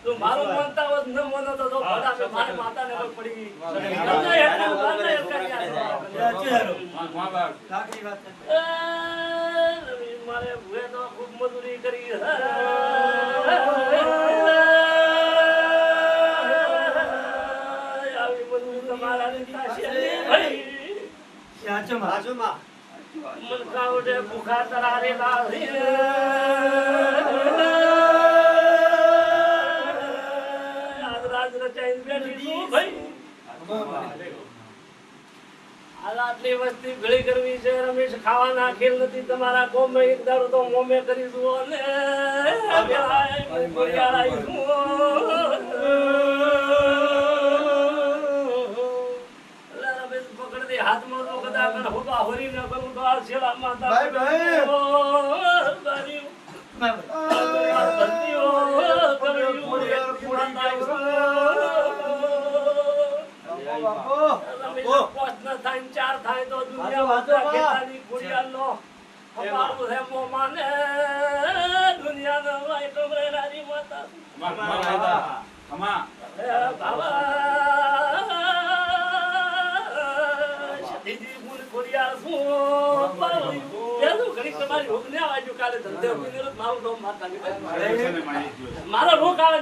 તો મારો માનતા હોત ન મોનો તો ભડા મે મારે માતાને પડી ગઈ મારે ભૂએ તો ખૂબ મજૂરી કરી આવી મજૂરી તમારા મન કાવડે ભૂખા તરારે લાવી આટલી વસ્તી ભેળી કરવી છે રમેશ ખાવા નાખેલ નથી તમારા કોમે એક દાડો તો મોમે કરી દો ને રમેશ પકડ દે હાથમાં તો કદા કર હોબા હોરી ન કરું તો આ છેલા માતા ચાર થાય તો મારો રોગ આવે